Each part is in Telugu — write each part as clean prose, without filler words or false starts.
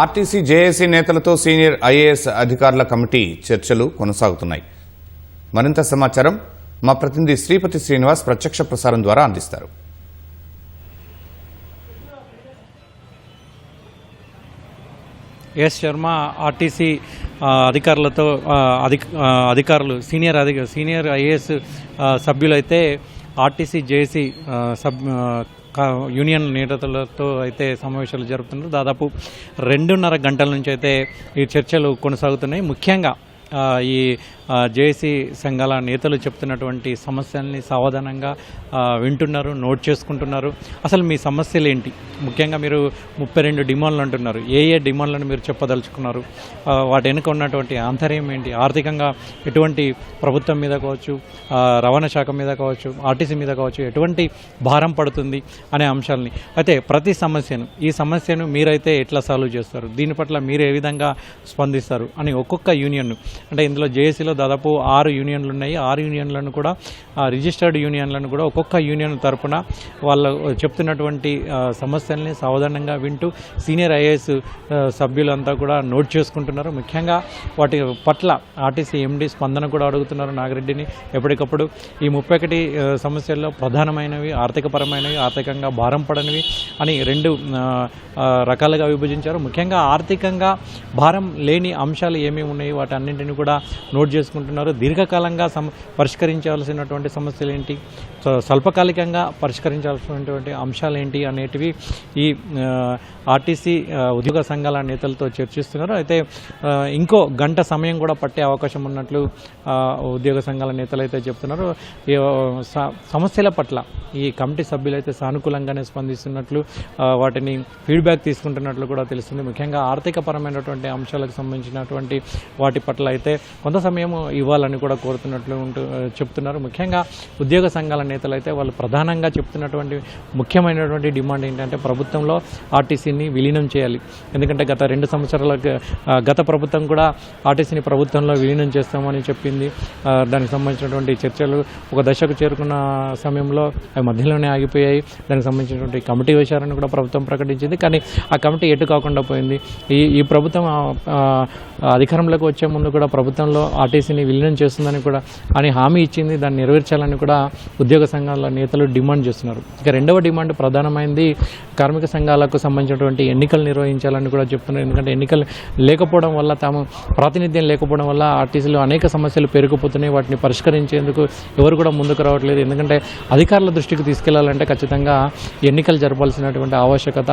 ఆర్టీసీ జేఏసీ నేతలతో సీనియర్ ఐఏఎస్ అధికారుల కమిటీ చర్చలు కొనసాగుతున్నాయి. మరింత సమాచారం మా ప్రతినిధి శ్రీపతి శ్రీనివాస్ ప్రత్యక్ష ప్రసారం ద్వారా అందిస్తారు. ఎస్ శర్మ, ఆర్టీసీ అధికారులతో అధికారులు సీనియర్ ఐఏఎస్ సభ్యులైతే ఆర్టీసీ జేఏసీ యూనియన్ నేతలతో అయితే సమావేశాలు జరుపుతున్నారు. దాదాపు 2.5 గంటల నుంచి అయితే ఈ చర్చలు కొనసాగుతున్నాయి. ముఖ్యంగా ఈ జేఏసీ సంఘాల నేతలు చెప్తున్నటువంటి సమస్యల్ని సావధానంగా వింటున్నారు, నోట్ చేసుకుంటున్నారు. అసలు మీ సమస్యలు ఏంటి? ముఖ్యంగా మీరు 32 డిమాండ్లు అంటున్నారు. ఏ డిమాండ్లను మీరు చెప్పదలుచుకున్నారు? వాటి వెనుక ఉన్నటువంటి ఆంతర్యం ఏంటి? ఆర్థికంగా ఎటువంటి ప్రభుత్వం మీద కావచ్చు, రవాణా శాఖ మీద కావచ్చు, ఆర్టీసీ మీద కావచ్చు ఎటువంటి భారం పడుతుంది అనే అంశాలని అయితే ప్రతి ఈ సమస్యను మీరైతే ఎట్లా సాల్వ్ చేస్తారు? దీని పట్ల మీరు ఏ విధంగా స్పందిస్తారు అని ఒక్కొక్క యూనియన్, అంటే ఇందులో జేఏసీలో దాదాపు 6 యూనియన్లు ఉన్నాయి. 6 యూనియన్లను కూడా రిజిస్టర్డ్ యూనియన్లను కూడా ఒక్కొక్క యూనియన్ తరపున వాళ్ళు చెప్తున్నటువంటి సమస్యల్ని సావధానంగా వింటూ సీనియర్ ఐఏఎస్ సభ్యులంతా కూడా నోట్ చేసుకుంటున్నారు. ముఖ్యంగా వాటి పట్ల ఆర్టీసీ ఎండీ స్పందన కూడా అడుగుతున్నారు నాగిరెడ్డిని. ఎప్పటికప్పుడు ఈ 31 సమస్యల్లో ప్రధానమైనవి ఆర్థికపరమైనవి, ఆర్థికంగా భారం పడనివి అని 2 రకాలుగా విభజించారు. ముఖ్యంగా ఆర్థికంగా భారం లేని అంశాలు ఏమేమి ఉన్నాయి వాటి అన్నింటినీ కూడా నోట్ చేసుకుంటున్నారు. దీర్ఘకాలంగా పరిష్కరించాల్సినటువంటి సమస్యలు ఏంటి, స్వల్పకాలికంగా పరిష్కరించాల్సినటువంటి అంశాలు ఏంటి అనేటివి ఈ ఆర్టీసీ ఉద్యోగ సంఘాల నేతలతో చర్చిస్తున్నారు. అయితే ఇంకో గంట సమయం కూడా పట్టే అవకాశం ఉన్నట్లు ఉద్యోగ సంఘాల నేతలు అయితే చెప్తున్నారు. సమస్యల పట్ల ఈ కమిటీ సభ్యులైతే సానుకూలంగానే స్పందిస్తున్నట్లు, వాటిని ఫీడ్బ్యాక్ తీసుకుంటున్నట్లు కూడా తెలుస్తుంది. ముఖ్యంగా ఆర్థికపరమైనటువంటి అంశాలకు సంబంధించినటువంటి వాటి పట్ల అయితే కొంత సమయం ఇవ్వాలని కూడా కోరుతున్నట్లు చెప్తున్నారు. ముఖ్యంగా ఉద్యోగ సంఘాల నేతలు అయితే వాళ్ళు ప్రధానంగా చెప్తున్నటువంటి ముఖ్యమైనటువంటి డిమాండ్ ఏంటంటే ప్రభుత్వంలో ఆర్టీసీని విలీనం చేయాలి. ఎందుకంటే గత 2 సంవత్సరాలకు గత ప్రభుత్వం కూడా ఆర్టీసీని ప్రభుత్వంలో విలీనం చేస్తామని చెప్పింది. దానికి సంబంధించినటువంటి చర్చలు ఒక దశకు చేరుకున్న సమయంలో అవి మధ్యలోనే ఆగిపోయాయి. దానికి సంబంధించినటువంటి కమిటీ వేశారని కూడా ప్రభుత్వం ప్రకటించింది. కానీ ఆ కమిటీ ఎటు కాకుండా పోయింది. ఈ ప్రభుత్వం అధికారంలోకి వచ్చే ముందు కూడా ప్రభుత్వంలో ఆర్టీసీని విలీనం చేస్తుందని కూడా హామీ ఇచ్చింది. దాన్ని నెరవేర్చాలని కూడా ఉద్యోగ సంఘాల నేతలు డిమాండ్ చేస్తున్నారు. ఇక 2వ డిమాండ్ ప్రధానమైంది కార్మిక సంఘాలకు సంబంధించినటువంటి ఎన్నికలు నిర్వహించాలని కూడా చెప్తున్నారు. ఎందుకంటే ఎన్నికలు లేకపోవడం వల్ల, తాము ప్రాతినిధ్యం లేకపోవడం వల్ల ఆర్టీసీలో అనేక సమస్యలు పెరిగిపోతున్నాయి. వాటిని పరిష్కరించేందుకు ఎవరు కూడా ముందుకు రావట్లేదు. ఎందుకంటే అధికారుల దృష్టికి తీసుకెళ్లాలంటే ఖచ్చితంగా ఎన్నికలు జరపాల్సినటువంటి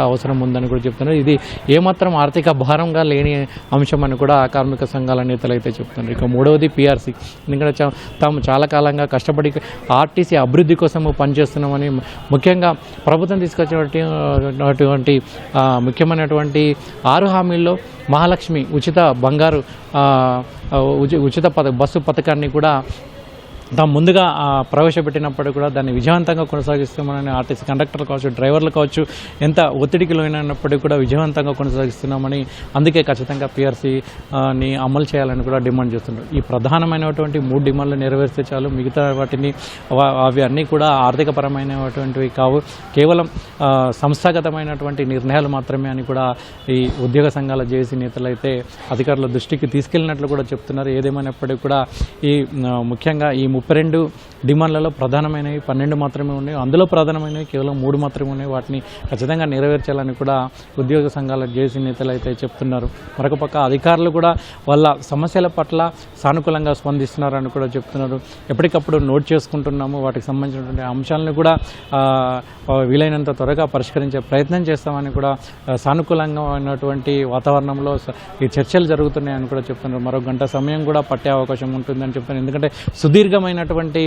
అవసరం ఉందని కూడా చెప్తున్నారు. ఇది ఏమాత్రం ఆర్థిక భారంగా లేని అంశం అని కూడా కార్మిక సంఘాల నేతలు అయితే చెప్తున్నారు. ఇక 3వది పీఆర్సీ. ఎందుకంటే తాము చాలా కాలంగా కష్టపడి ఆర్టీసీ అభివృద్ధి కోసం పనిచేస్తున్నామని, ముఖ్యంగా ప్రభుత్వం తీసుకొచ్చినటువంటి ముఖ్యమైనటువంటి 6 హామీల్లో మహాలక్ష్మి ఉచిత బంగారు ఉచిత బస్సు పథకాన్ని కూడా తాము ముందుగా ప్రవేశపెట్టినప్పుడు కూడా దాన్ని విజయవంతంగా కొనసాగిస్తామని ఆర్టీసీ కండక్టర్లు కావచ్చు, డ్రైవర్లు కావచ్చు, ఎంత ఒత్తిడికి లోనైనప్పటికీ కూడా విజయవంతంగా కొనసాగిస్తున్నామని, అందుకే ఖచ్చితంగా పీఆర్సీని అమలు చేయాలని కూడా డిమాండ్ చేస్తున్నారు. ఈ ప్రధానమైనటువంటి 3 డిమాండ్లు నెరవేర్స్తే చాలు, మిగతా వాటిని అవి అన్నీ కూడా ఆర్థికపరమైనటువంటివి కావు, కేవలం సంస్థాగతమైనటువంటి నిర్ణయాలు మాత్రమే అని కూడా ఈ ఉద్యోగ సంఘాల జేఏసీ నేతలు అయితే అధికారుల దృష్టికి తీసుకెళ్లినట్లు కూడా చెప్తున్నారు. ఏదేమైనప్పటికీ కూడా ఈ ముఖ్యంగా ఈ 32 డిమాండ్లలో ప్రధానమైనవి 12 మాత్రమే ఉన్నాయి. అందులో ప్రధానమైనవి కేవలం 3 మాత్రమే ఉన్నాయి. వాటిని ఖచ్చితంగా నెరవేర్చాలని కూడా ఉద్యోగ సంఘాల జేఏసీ నేతలు అయితే చెప్తున్నారు. మరొక పక్క అధికారులు కూడా వాళ్ళ సమస్యల పట్ల సానుకూలంగా స్పందిస్తున్నారని కూడా చెప్తున్నారు. ఎప్పటికప్పుడు నోట్ చేసుకుంటున్నాము, వాటికి సంబంధించినటువంటి అంశాలను కూడా వీలైనంత త్వరగా పరిష్కరించే ప్రయత్నం చేస్తామని కూడా సానుకూలంగా ఉన్నటువంటి వాతావరణంలో ఈ చర్చలు జరుగుతున్నాయని కూడా చెప్తున్నారు. మరో గంట సమయం కూడా పట్టే అవకాశం ఉంటుందని చెప్తున్నారు. ఎందుకంటే సుదీర్ఘమైన సానుకూలమైనటువంటి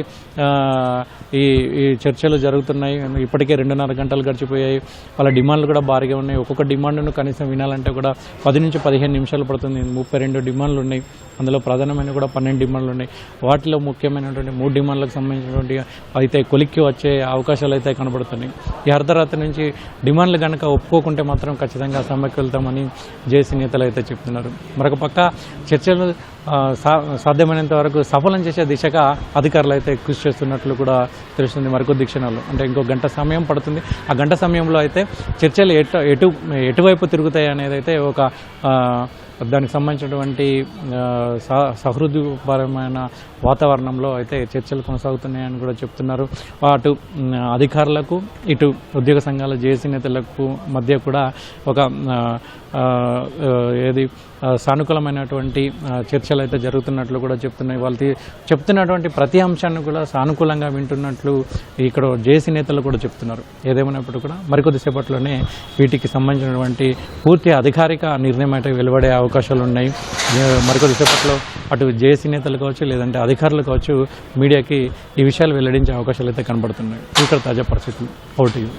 ఈ ఈ చర్చలు జరుగుతున్నాయి. ఇప్పటికే 2.5 గంటలు గడిచిపోయాయి. వాళ్ళ డిమాండ్లు కూడా భారీగా ఉన్నాయి. ఒక్కొక్క డిమాండ్ను కనీసం వినాలంటే కూడా 10 నుంచి 15 నిమిషాలు పడుతుంది. 32 డిమాండ్లు ఉన్నాయి. అందులో ప్రధానమైన కూడా 12 డిమాండ్లు ఉన్నాయి. వాటిలో ముఖ్యమైనటువంటి 3 డిమాండ్లకు సంబంధించినటువంటి అయితే కొలిక్కి వచ్చే అవకాశాలు అయితే కనబడుతున్నాయి. ఈ అర్ధరాత్రి నుంచి డిమాండ్లు కనుక ఒప్పుకోకుంటే మాత్రం ఖచ్చితంగా సమ్మెకు వెళ్తామని జేసీ నేతలు అయితే చెప్తున్నారు. మరొక పక్క చర్చలు సాధ్యమైనంత వరకు సఫలం చేసే దిశగా అధికారులు అయితే కృషి చేస్తున్నట్లు కూడా తెలుస్తుంది. మరికొద్ది క్షణాల్లో అంటే ఇంకో గంట సమయం పడుతుంది. ఆ గంట సమయంలో అయితే చర్చలు ఎటువైపు తిరుగుతాయి అనేది అయితే ఒక దానికి సంబంధించినటువంటి సహృదయపరమైన వాతావరణంలో అయితే చర్చలు కొనసాగుతున్నాయని కూడా చెప్తున్నారు. అటు అధికారులకు ఇటు ఉద్యోగ సంఘాల జేసీ నేతలకు మధ్య కూడా ఒక సానుకూలమైనటువంటి చర్చలు అయితే జరుగుతున్నట్లు కూడా చెప్తున్నాయి. వాళ్ళు చెప్తున్నటువంటి ప్రతి అంశాన్ని కూడా సానుకూలంగా వింటున్నట్లు ఇక్కడ జేసీ నేతలు కూడా చెప్తున్నారు. ఏదేమైనప్పుడు కూడా మరికొద్దిసేపట్లోనే వీటికి సంబంధించినటువంటి పూర్తి అధికారిక నిర్ణయం అయితే వెలువడే అవకాశాలు ఉన్నాయి. మరికొద్దిసేపట్లో అటు జేసీ నేతలు కావచ్చు లేదంటే అధికారులు కావచ్చు మీడియాకి ఈ విషయాలు వెల్లడించే అవకాశాలు అయితే కనబడుతున్నాయి. ఇక్కడ తాజా పరిస్థితులు. ఓటీవీ.